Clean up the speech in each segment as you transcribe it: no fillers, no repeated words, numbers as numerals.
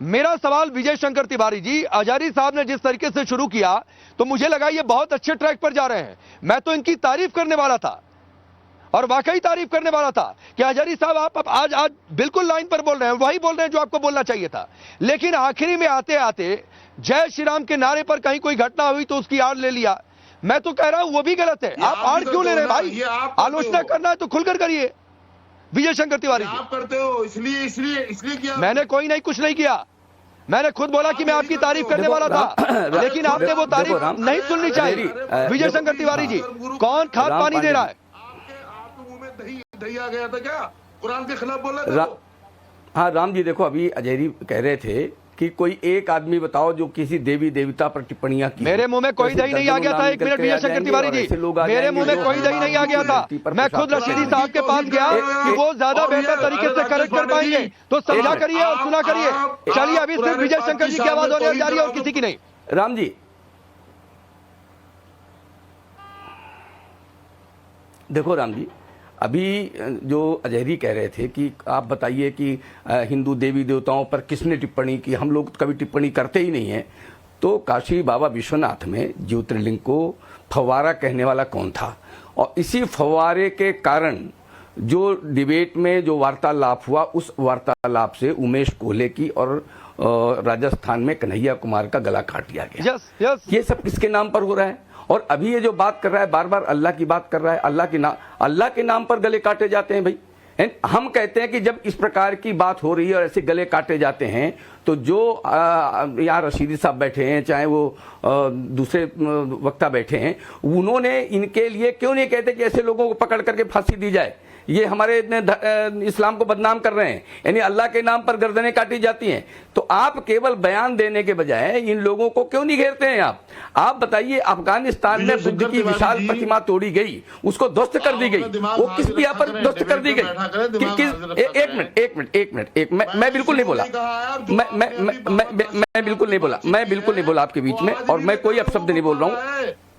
मेरा सवाल विजय शंकर तिवारी जी, हजारी साहब ने जिस तरीके से शुरू किया तो मुझे लगा ये बहुत अच्छे ट्रैक पर जा रहे हैं। मैं तो इनकी तारीफ करने वाला था और वाकई तारीफ करने वाला था कि हजारी साहब आप आज बिल्कुल लाइन पर बोल रहे हैं, वही बोल रहे हैं जो आपको बोलना चाहिए था। लेकिन आखिरी में आते आते जय श्री राम के नारे पर कहीं कोई घटना हुई तो उसकी आड़ ले लिया। मैं तो कह रहा हूं वो भी गलत है। आप आड़ क्यों ले रहे हैं भाई? आलोचना करना है तो खुलकर करिए विजय शंकर तिवारी जी। आप करते हो इसलिए किया। मैंने कुछ नहीं किया। मैंने खुद बोला कि मैं आपकी तारीफ करने वाला था, लेकिन आपने वो तारीफ नहीं सुननी चाहिए। विजय शंकर तिवारी जी, कौन खाद पानी दे रहा है? आपके मुंह में दही आ गया था क्या? कुरान के खिलाफ बोला? हाँ राम जी, देखो अभी अजहरी कह रहे थे कि कोई एक आदमी बताओ जो किसी देवी देवता पर टिप्पणियां की। मेरे मुंह में कोई दही नहीं आ गया था। एक मिनट विजय शंकर तिवारी जी, मेरे मुंह में कोई दही नहीं आ गया था। मैं खुद रशीदी साहब के पास गया कि वो ज्यादा बेहतर तरीके से करेक्ट कर पाएंगे तो समझा करिए और सुना करिए। चलिए, अभी सिर्फ विजय शंकर जी की आवाज होने जा रही है और किसी की नहीं। राम जी देखो, राम जी अभी जो अजहरी कह रहे थे कि आप बताइए कि हिंदू देवी देवताओं पर किसने टिप्पणी की, हम लोग कभी टिप्पणी करते ही नहीं हैं। तो काशी बाबा विश्वनाथ में ज्योतिर्लिंग को फव्वारा कहने वाला कौन था? और इसी फव्वारे के कारण जो डिबेट में जो वार्तालाप हुआ, उस वार्तालाप से उमेश कोल्हे की और राजस्थान में कन्हैया कुमार का गला काट दिया गया। यस। ये सब किसके नाम पर हो रहा है? और अभी ये जो बात कर रहा है, बार बार अल्लाह की बात कर रहा है। अल्लाह के नाम पर गले काटे जाते हैं भाई। हम कहते हैं कि जब इस प्रकार की बात हो रही है और ऐसे गले काटे जाते हैं तो जो यहाँ रशीदी साहब बैठे हैं, चाहे वो दूसरे वक्ता बैठे हैं, उन्होंने इनके लिए क्यों नहीं कहते कि ऐसे लोगों को पकड़ करके फांसी दी जाए? ये हमारे इस्लाम को बदनाम कर रहे हैं, यानी अल्लाह के नाम पर गर्दनें काटी जाती हैं। तो आप केवल बयान देने के बजाय इन लोगों को क्यों नहीं घेरते हैं? आप बताइए, अफगानिस्तान में बुद्ध की विशाल प्रतिमा तोड़ी गई, उसको ध्वस्त कर दी गई, वो किस बिया पर ध्वस्त कर दी गई? एक मिनट, मैं बिल्कुल नहीं बोला, मैं बिल्कुल नहीं बोला आपके बीच में, और मैं कोई अपशब्द नहीं बोल रहा हूँ।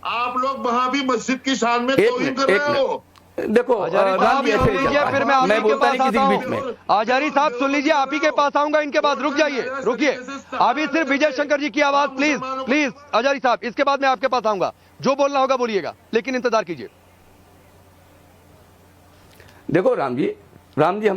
आप लोग वहां भी मस्जिद की शान में तौहीन कर रहे हो। देखो राम जी, सुन लीजिए, फिर मैं आप ही के पास आता हूं। हजारी साहब सुन लीजिए, आप ही के पास आऊंगा इनके बाद। रुकिए, अभी सिर्फ विजय शंकर जी की आवाज प्लीज हजारी साहब, इसके बाद मैं आपके पास आऊंगा। जो बोलना होगा बोलिएगा, लेकिन इंतजार कीजिए। देखो राम जी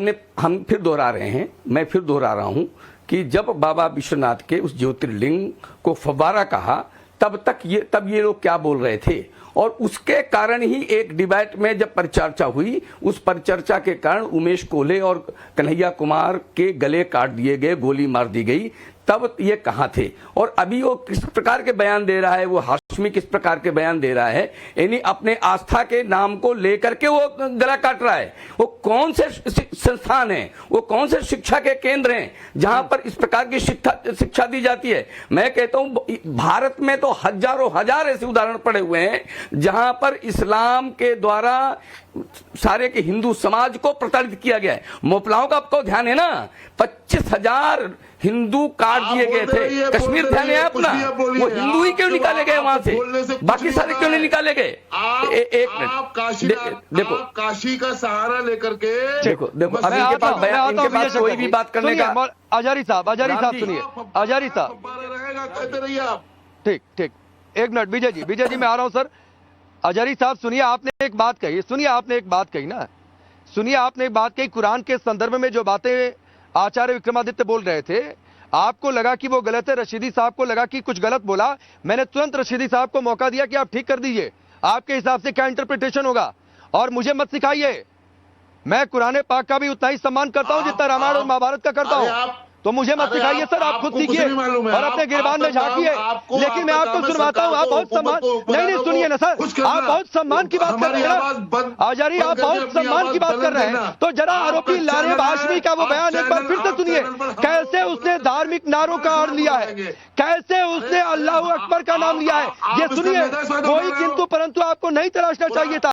हम फिर दोहरा रहे हैं, मैं फिर दोहरा रहा हूं कि जब बाबा विश्वनाथ के उस ज्योतिर्लिंग को फव्वारा कहा, तब ये लोग क्या बोल रहे थे? और उसके कारण ही एक डिबेट में जब परिचर्चा हुई, उस परिचर्चा के कारण उमेश कोल्हे और कन्हैया कुमार के गले काट दिए गए, गोली मार दी गई। तब ये कहाँ थे? और अभी वो किस प्रकार के बयान दे रहा है, वो हाशमी किस प्रकार के बयान दे रहा है, यानी अपने आस्था के नाम को लेकर के वो गला काट रहा है। वो कौन से संस्थान हैं, वो कौन से शिक्षा के केंद्र हैं जहां पर इस प्रकार की शिक्षा दी जाती है? मैं कहता हूं भारत में तो हजारों हजार ऐसे उदाहरण पड़े हुए हैं जहां पर इस्लाम के द्वारा सारे के हिंदू समाज को प्रताड़ित किया गया है। मोपलाओं का आपको ध्यान है ना, 25,000 हिंदू काट दिए गए थे। कश्मीर ध्यान है अपना, वो हिंदू ही क्यों निकाले गए वहां से? बाकी सारे क्यों नहीं निकाले गए? एक मिनट, देखो काशी का सहारा लेकर के देखो अभी इनके पास कोई भी बात करने का। हजारी साहब सुनिए, हजारी साहब कहते रहिए आप। ठीक, एक मिनट विजय जी मैं आ रहा हूं सर। हजारी साहब सुनिए, आपने एक बात कही ना, सुनिए आपने एक बात कही, कुरान के संदर्भ में जो बातें आचार्य विक्रमादित्य बोल रहे थे, आपको लगा कि वो गलत है, रशीदी साहब को लगा कि कुछ गलत बोला। मैंने तुरंत रशीदी साहब को मौका दिया कि आप ठीक कर दीजिए, आपके हिसाब से क्या इंटरप्रिटेशन होगा, और मुझे मत सिखाइए। मैं कुरान पाक का भी उतना ही सम्मान करता हूं जितना रामायण और महाभारत का करता हूं, तो मुझे मत सिखाइए सर। आप खुद सीखिए और अपने गिरबान में झांकिए। लेकिन मैं आपको सुनवाता हूं, आप बहुत सम्मान, नहीं सुनिए ना सर, आप बहुत सम्मान की बात कर रहे हैं हजारी, आप बहुत सम्मान की बात कर रहे हैं। तो जरा आरोपी लारेब हाशमी का वो बयान एक बार फिर से सुनिए, कैसे उसने धार्मिक नारों का अर्थ लिया है, कैसे उसने अल्लाह अकबर का नाम लिया है, ये सुनिए। कोई किंतु परंतु आपको नहीं तराशना चाहिए था।